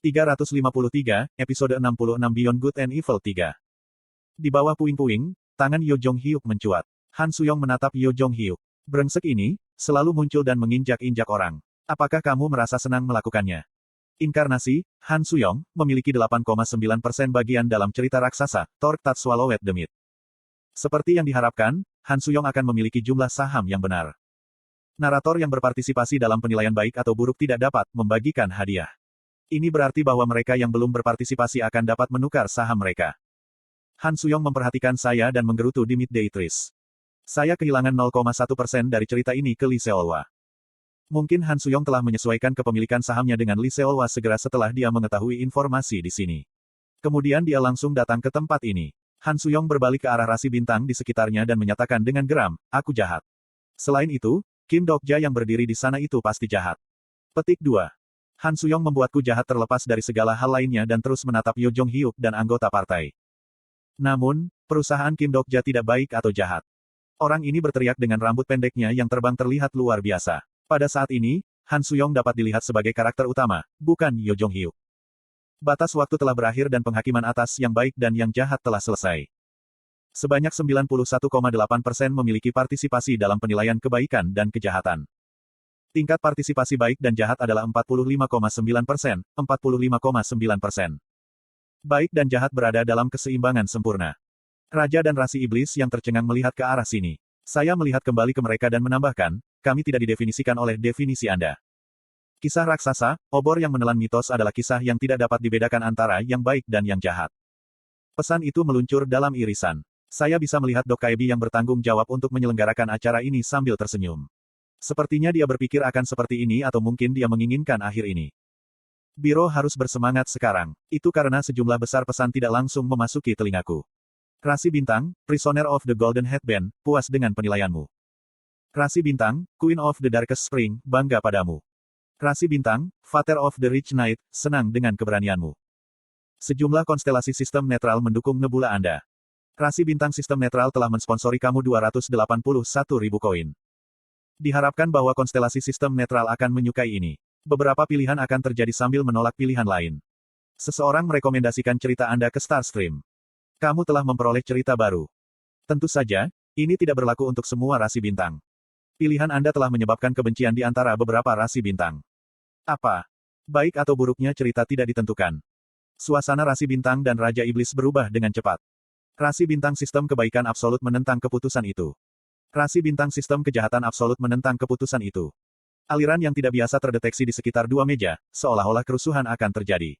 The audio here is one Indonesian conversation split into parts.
353, episode 66 Beyond Good and Evil 3. Di bawah puing-puing, tangan Yo Jong-hyuk mencuat. Han Suyong menatap Yo Jong-hyuk. Brengsek ini, selalu muncul dan menginjak-injak orang. Apakah kamu merasa senang melakukannya? Inkarnasi, Han Suyong, memiliki 8,9% bagian dalam cerita raksasa, Torque That Swallowed the Meat. Seperti yang diharapkan, Han Suyong akan memiliki jumlah saham yang benar. Narator yang berpartisipasi dalam penilaian baik atau buruk tidak dapat membagikan hadiah. Ini berarti bahwa mereka yang belum berpartisipasi akan dapat menukar saham mereka. Han Suyong memperhatikan saya dan menggerutu di Midday Trees. Saya kehilangan 0,1% dari cerita ini ke Lee Seolwa. Mungkin Han Suyong telah menyesuaikan kepemilikan sahamnya dengan Lee Seolwa segera setelah dia mengetahui informasi di sini. Kemudian dia langsung datang ke tempat ini. Han Suyong berbalik ke arah rasi bintang di sekitarnya dan menyatakan dengan geram, aku jahat. Selain itu, Kim Dok-ja yang berdiri di sana itu pasti jahat. Petik 2. Han Suyong membuatku jahat terlepas dari segala hal lainnya dan terus menatap Yo Jong-hyuk dan anggota partai. Namun, perusahaan Kim Dok-ja tidak baik atau jahat. Orang ini berteriak dengan rambut pendeknya yang terbang terlihat luar biasa. Pada saat ini, Han Suyong dapat dilihat sebagai karakter utama, bukan Yo Jong-hyuk. Batas waktu telah berakhir dan penghakiman atas yang baik dan yang jahat telah selesai. Sebanyak 91,8% memiliki partisipasi dalam penilaian kebaikan dan kejahatan. Tingkat partisipasi baik dan jahat adalah 45,9%, 45,9%. Baik dan jahat berada dalam keseimbangan sempurna. Raja dan rasi iblis yang tercengang melihat ke arah sini. Saya melihat kembali ke mereka dan menambahkan, kami tidak didefinisikan oleh definisi Anda. Kisah raksasa, obor yang menelan mitos adalah kisah yang tidak dapat dibedakan antara yang baik dan yang jahat. Pesan itu meluncur dalam irisan. Saya bisa melihat Dok Kaebi yang bertanggung jawab untuk menyelenggarakan acara ini sambil tersenyum. Sepertinya dia berpikir akan seperti ini atau mungkin dia menginginkan akhir ini. Biro harus bersemangat sekarang. Itu karena sejumlah besar pesan tidak langsung memasuki telingaku. Rasi Bintang, Prisoner of the Golden Headband, puas dengan penilaianmu. Rasi Bintang, Queen of the Darkest Spring, bangga padamu. Rasi Bintang, Father of the Rich Knight, senang dengan keberanianmu. Sejumlah konstelasi sistem netral mendukung nebula Anda. Rasi Bintang sistem netral telah mensponsori kamu 281.000 koin. Diharapkan bahwa konstelasi sistem netral akan menyukai ini. Beberapa pilihan akan terjadi sambil menolak pilihan lain. Seseorang merekomendasikan cerita Anda ke Starstream. Kamu telah memperoleh cerita baru. Tentu saja, ini tidak berlaku untuk semua rasi bintang. Pilihan Anda telah menyebabkan kebencian di antara beberapa rasi bintang. Apa? Baik atau buruknya cerita tidak ditentukan. Suasana rasi bintang dan Raja Iblis berubah dengan cepat. Rasi bintang sistem kebaikan absolut menentang keputusan itu. Rasi bintang sistem kejahatan absolut menentang keputusan itu. Aliran yang tidak biasa terdeteksi di sekitar dua meja, seolah-olah kerusuhan akan terjadi.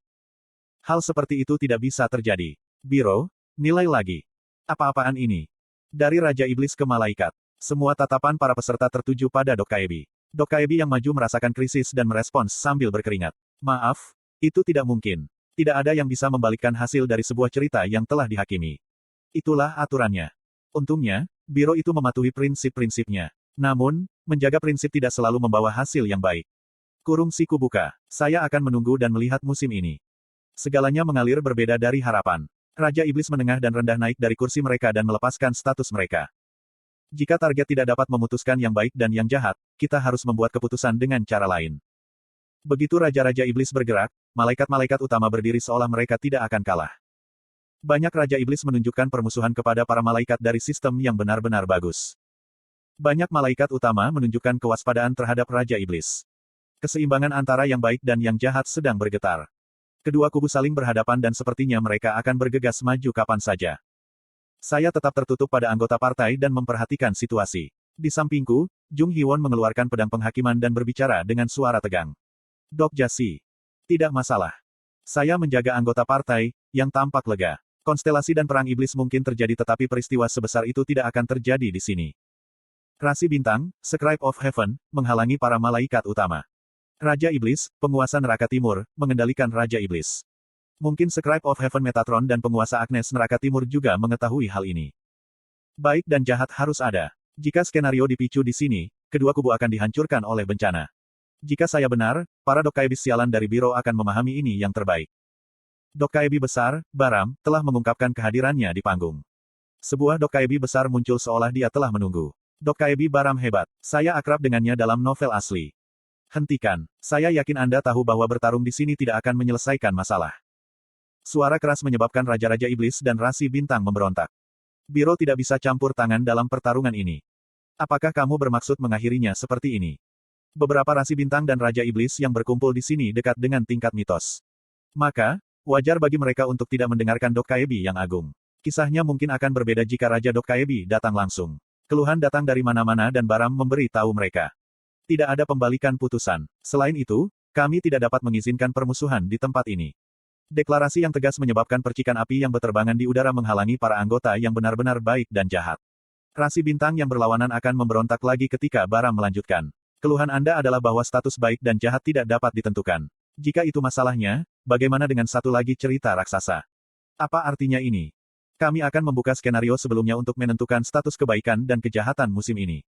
Hal seperti itu tidak bisa terjadi. Biro, nilai lagi. Apa-apaan ini? Dari Raja Iblis ke Malaikat. Semua tatapan para peserta tertuju pada Dok Kaebi. Dok Kaebi yang maju merasakan krisis dan merespons sambil berkeringat. Maaf, itu tidak mungkin. Tidak ada yang bisa membalikkan hasil dari sebuah cerita yang telah dihakimi. Itulah aturannya. Untungnya, biro itu mematuhi prinsip-prinsipnya. Namun, menjaga prinsip tidak selalu membawa hasil yang baik. Kurung siku buka. Saya akan menunggu dan melihat musim ini. Segalanya mengalir berbeda dari harapan. Raja Iblis menengah dan rendah naik dari kursi mereka dan melepaskan status mereka. Jika target tidak dapat memutuskan yang baik dan yang jahat, kita harus membuat keputusan dengan cara lain. Begitu Raja-Raja Iblis bergerak, malaikat-malaikat utama berdiri seolah mereka tidak akan kalah. Banyak Raja Iblis menunjukkan permusuhan kepada para malaikat dari sistem yang benar-benar bagus. Banyak malaikat utama menunjukkan kewaspadaan terhadap Raja Iblis. Keseimbangan antara yang baik dan yang jahat sedang bergetar. Kedua kubu saling berhadapan dan sepertinya mereka akan bergegas maju kapan saja. Saya tetap tertutup pada anggota partai dan memperhatikan situasi. Di sampingku, Jung Hee-won mengeluarkan pedang penghakiman dan berbicara dengan suara tegang. Dok Jasi. Tidak masalah. Saya menjaga anggota partai, yang tampak lega. Konstelasi dan perang iblis mungkin terjadi tetapi peristiwa sebesar itu tidak akan terjadi di sini. Rasi Bintang, Scribe of Heaven, menghalangi para malaikat utama. Raja Iblis, penguasa neraka timur, mengendalikan Raja Iblis. Mungkin Scribe of Heaven Metatron dan penguasa Agnes neraka timur juga mengetahui hal ini. Baik dan jahat harus ada. Jika skenario dipicu di sini, kedua kubu akan dihancurkan oleh bencana. Jika saya benar, para Dok Kaebi sialan dari biro akan memahami ini yang terbaik. Dok Kaebi besar, Baram, telah mengungkapkan kehadirannya di panggung. Sebuah Dok Kaebi besar muncul seolah dia telah menunggu. Dok Kaebi Baram hebat. Saya akrab dengannya dalam novel asli. Hentikan. Saya yakin Anda tahu bahwa bertarung di sini tidak akan menyelesaikan masalah. Suara keras menyebabkan Raja-Raja Iblis dan Rasi Bintang memberontak. Biro tidak bisa campur tangan dalam pertarungan ini. Apakah kamu bermaksud mengakhirinya seperti ini? Beberapa Rasi Bintang dan Raja Iblis yang berkumpul di sini dekat dengan tingkat mitos. Maka, wajar bagi mereka untuk tidak mendengarkan Dok Kaebi yang agung. Kisahnya mungkin akan berbeda jika Raja Dok Kaebi datang langsung. Keluhan datang dari mana-mana dan Baram memberi tahu mereka. Tidak ada pembalikan putusan. Selain itu, kami tidak dapat mengizinkan permusuhan di tempat ini. Deklarasi yang tegas menyebabkan percikan api yang berterbangan di udara menghalangi para anggota yang benar-benar baik dan jahat. Rasi Bintang yang berlawanan akan memberontak lagi ketika Baram melanjutkan. Keluhan Anda adalah bahwa status baik dan jahat tidak dapat ditentukan. Jika itu masalahnya, bagaimana dengan satu lagi cerita raksasa? Apa artinya ini? Kami akan membuka skenario sebelumnya untuk menentukan status kebaikan dan kejahatan musim ini.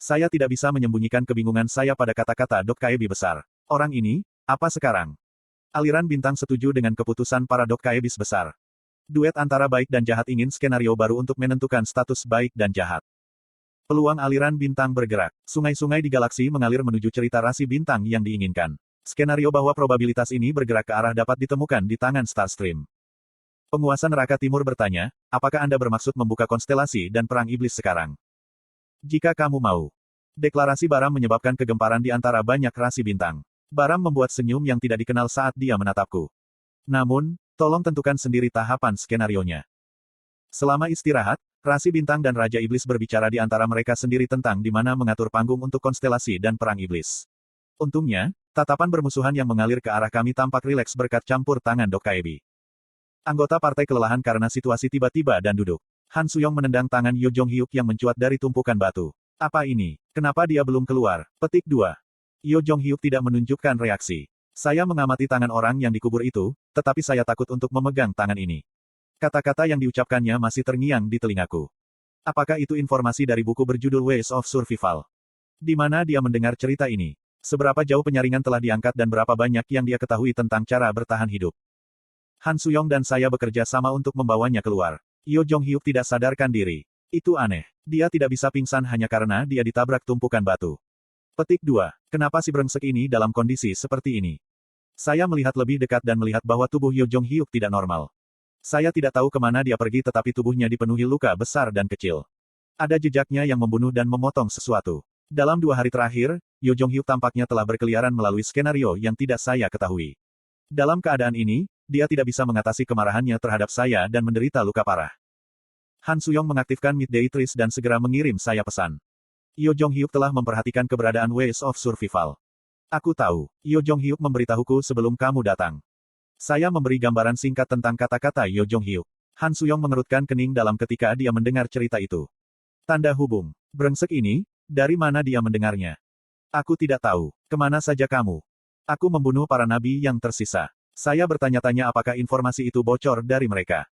Saya tidak bisa menyembunyikan kebingungan saya pada kata-kata Dok Kaebi besar. Orang ini, apa sekarang? Aliran Bintang setuju dengan keputusan para Dok Kaebis besar. Duet antara baik dan jahat ingin skenario baru untuk menentukan status baik dan jahat. Peluang aliran Bintang bergerak. Sungai-sungai di galaksi mengalir menuju cerita Rasi Bintang yang diinginkan. Skenario bahwa probabilitas ini bergerak ke arah dapat ditemukan di tangan Starstream. Penguasa Neraka Timur bertanya, apakah Anda bermaksud membuka konstelasi dan perang iblis sekarang? Jika kamu mau. Deklarasi Baram menyebabkan kegemparan di antara banyak Rasi Bintang. Baram membuat senyum yang tidak dikenal saat dia menatapku. Namun, tolong tentukan sendiri tahapan skenarionya. Selama istirahat, Rasi Bintang dan Raja Iblis berbicara di antara mereka sendiri tentang di mana mengatur panggung untuk konstelasi dan perang iblis. Untungnya, tatapan bermusuhan yang mengalir ke arah kami tampak rileks berkat campur tangan Dok Kaebi. Anggota partai kelelahan karena situasi tiba-tiba dan duduk. Han Suyong menendang tangan Yo Jong Hyuk yang mencuat dari tumpukan batu. Apa ini? Kenapa dia belum keluar? Petik 2. Yo Jong Hyuk tidak menunjukkan reaksi. Saya mengamati tangan orang yang dikubur itu, tetapi saya takut untuk memegang tangan ini. Kata-kata yang diucapkannya masih terngiang di telingaku. Apakah itu informasi dari buku berjudul Ways of Survival? Di mana dia mendengar cerita ini? Seberapa jauh penyaringan telah diangkat dan berapa banyak yang dia ketahui tentang cara bertahan hidup? Han Suyong dan saya bekerja sama untuk membawanya keluar. Yo Jong Hyuk tidak sadarkan diri. Itu aneh. Dia tidak bisa pingsan hanya karena dia ditabrak tumpukan batu. Petik 2. Kenapa si brengsek ini dalam kondisi seperti ini? Saya melihat lebih dekat dan melihat bahwa tubuh Yo Jong Hyuk tidak normal. Saya tidak tahu kemana dia pergi tetapi tubuhnya dipenuhi luka besar dan kecil. Ada jejaknya yang membunuh dan memotong sesuatu. Dalam 2 hari terakhir, Yo Jong Hyuk tampaknya telah berkeliaran melalui skenario yang tidak saya ketahui. Dalam keadaan ini, dia tidak bisa mengatasi kemarahannya terhadap saya dan menderita luka parah. Han Suyong mengaktifkan Midday Trees dan segera mengirim saya pesan. Yo Jong Hyuk telah memperhatikan keberadaan Ways of Survival. Aku tahu. Yo Jong Hyuk memberitahuku sebelum kamu datang. Saya memberi gambaran singkat tentang kata-kata Yo Jong Hyuk. Han Suyong mengerutkan kening dalam ketika dia mendengar cerita itu. Tanda hubung. Brengsek ini, dari mana dia mendengarnya? Aku tidak tahu. Kemana saja kamu? Aku membunuh para nabi yang tersisa. Saya bertanya-tanya apakah informasi itu bocor dari mereka.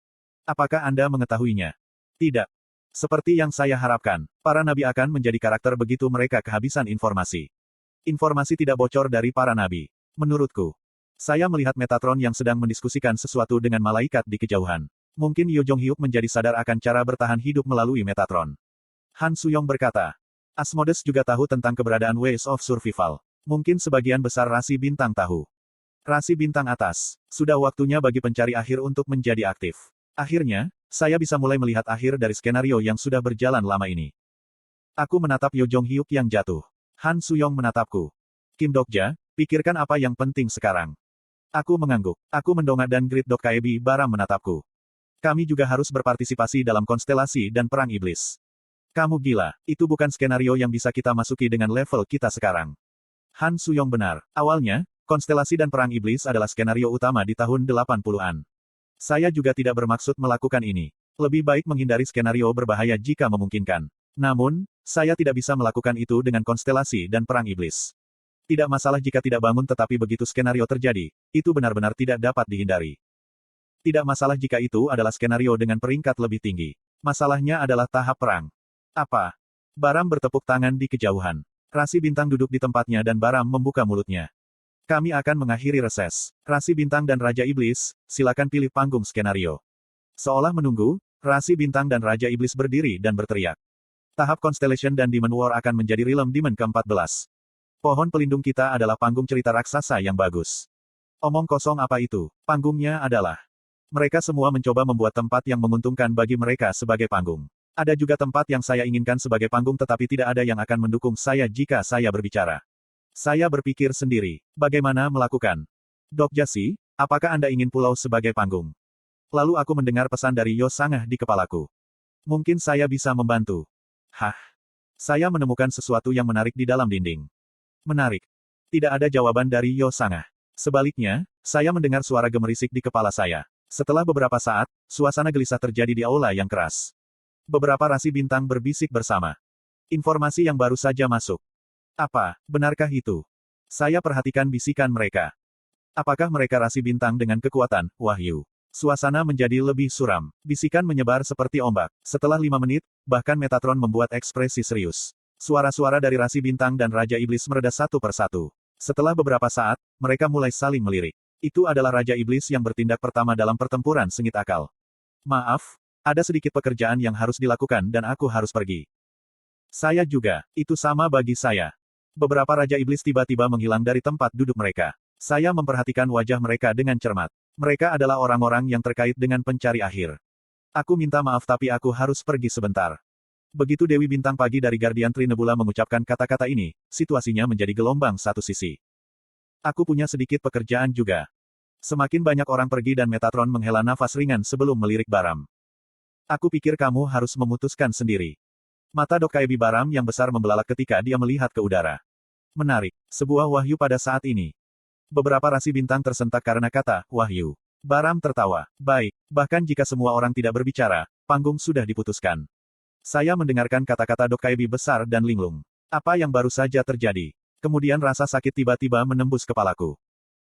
Apakah Anda mengetahuinya? Tidak. Seperti yang saya harapkan, para nabi akan menjadi karakter begitu mereka kehabisan informasi. Informasi tidak bocor dari para nabi. Menurutku. Saya melihat Metatron yang sedang mendiskusikan sesuatu dengan malaikat di kejauhan. Mungkin Yo Jong Hyuk menjadi sadar akan cara bertahan hidup melalui Metatron. Han Suyong berkata. Asmodes juga tahu tentang keberadaan Ways of Survival. Mungkin sebagian besar Rasi Bintang tahu. Rasi Bintang atas. Sudah waktunya bagi pencari akhir untuk menjadi aktif. Akhirnya, saya bisa mulai melihat akhir dari skenario yang sudah berjalan lama ini. Aku menatap Yo Jong Hyuk yang jatuh. Han Suyong menatapku. Kim Dokja, pikirkan apa yang penting sekarang. Aku mengangguk. Aku mendongak dan Grid Dok Kaebi Baram menatapku. Kami juga harus berpartisipasi dalam konstelasi dan perang iblis. Kamu gila, itu bukan skenario yang bisa kita masuki dengan level kita sekarang. Han Suyong benar. Awalnya, konstelasi dan perang iblis adalah skenario utama di tahun 80-an. Saya juga tidak bermaksud melakukan ini. Lebih baik menghindari skenario berbahaya jika memungkinkan. Namun, saya tidak bisa melakukan itu dengan konstelasi dan perang iblis. Tidak masalah jika tidak bangun tetapi begitu skenario terjadi, itu benar-benar tidak dapat dihindari. Tidak masalah jika itu adalah skenario dengan peringkat lebih tinggi. Masalahnya adalah tahap perang. Apa? Baram bertepuk tangan di kejauhan. Rasi Bintang duduk di tempatnya dan Baram membuka mulutnya. Kami akan mengakhiri reses. Rasi Bintang dan Raja Iblis, silakan pilih panggung skenario. Seolah menunggu, Rasi Bintang dan Raja Iblis berdiri dan berteriak. Tahap Constellation dan Demon War akan menjadi Realm Demon ke-14. Pohon pelindung kita adalah panggung cerita raksasa yang bagus. Omong kosong apa itu? Panggungnya adalah... Mereka semua mencoba membuat tempat yang menguntungkan bagi mereka sebagai panggung. Ada juga tempat yang saya inginkan sebagai panggung tetapi tidak ada yang akan mendukung saya jika saya berbicara. Saya berpikir sendiri, bagaimana melakukan? Dok Jasi, apakah Anda ingin pulau sebagai panggung? Lalu aku mendengar pesan dari Yo Sangah di kepalaku. Mungkin saya bisa membantu. Hah? Saya menemukan sesuatu yang menarik di dalam dinding. Menarik. Tidak ada jawaban dari Yo Sangah. Sebaliknya, saya mendengar suara gemerisik di kepala saya. Setelah beberapa saat, suasana gelisah terjadi di aula yang keras. Beberapa rasi bintang berbisik bersama. Informasi yang baru saja masuk. Apa, benarkah itu? Saya perhatikan bisikan mereka. Apakah mereka rasi bintang dengan kekuatan, wahyu? Suasana menjadi lebih suram. Bisikan menyebar seperti ombak. Setelah 5 menit, bahkan Metatron membuat ekspresi serius. Suara-suara dari rasi bintang dan Raja Iblis mereda satu persatu. Setelah beberapa saat, mereka mulai saling melirik. Itu adalah Raja Iblis yang bertindak pertama dalam pertempuran sengit akal. Maaf, ada sedikit pekerjaan yang harus dilakukan dan aku harus pergi. Saya juga, itu sama bagi saya. Beberapa Raja Iblis tiba-tiba menghilang dari tempat duduk mereka. Saya memperhatikan wajah mereka dengan cermat. Mereka adalah orang-orang yang terkait dengan pencari akhir. Aku minta maaf tapi aku harus pergi sebentar. Begitu Dewi Bintang Pagi dari Guardian Tree Nebula mengucapkan kata-kata ini, situasinya menjadi gelombang satu sisi. Aku punya sedikit pekerjaan juga. Semakin banyak orang pergi dan Metatron menghela nafas ringan sebelum melirik Baram. Aku pikir kamu harus memutuskan sendiri. Mata Dokkaebi Baram yang besar membelalak ketika dia melihat ke udara. Menarik. Sebuah wahyu pada saat ini. Beberapa rasi bintang tersentak karena kata, wahyu. Baram tertawa. Baik, bahkan jika semua orang tidak berbicara, panggung sudah diputuskan. Saya mendengarkan kata-kata Dokkaebi besar dan linglung. Apa yang baru saja terjadi? Kemudian rasa sakit tiba-tiba menembus kepalaku.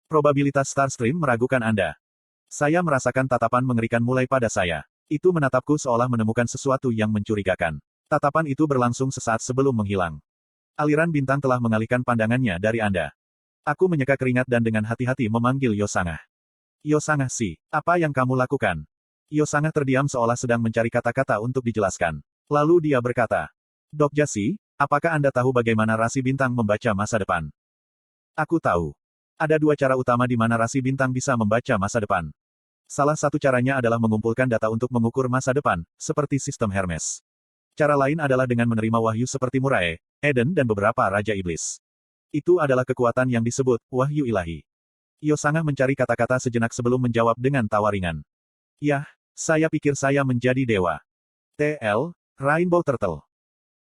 Probabilitas Starstream meragukan Anda. Saya merasakan tatapan mengerikan mulai pada saya. Itu menatapku seolah menemukan sesuatu yang mencurigakan. Tatapan itu berlangsung sesaat sebelum menghilang. Aliran bintang telah mengalihkan pandangannya dari Anda. Aku menyeka keringat dan dengan hati-hati memanggil Yo Sangah. Yo Sangah si, apa yang kamu lakukan? Yo Sangah terdiam seolah sedang mencari kata-kata untuk dijelaskan. Lalu dia berkata, Dok Jasi, apakah Anda tahu bagaimana rasi bintang membaca masa depan? Aku tahu. Ada 2 cara utama di mana rasi bintang bisa membaca masa depan. Salah satu caranya adalah mengumpulkan data untuk mengukur masa depan, seperti sistem Hermes. Cara lain adalah dengan menerima wahyu seperti Murae, Eden dan beberapa Raja Iblis. Itu adalah kekuatan yang disebut wahyu ilahi. Yo Sangah mencari kata-kata sejenak sebelum menjawab dengan tawa ringan. Yah, saya pikir saya menjadi dewa. TL, Rainbow Turtle.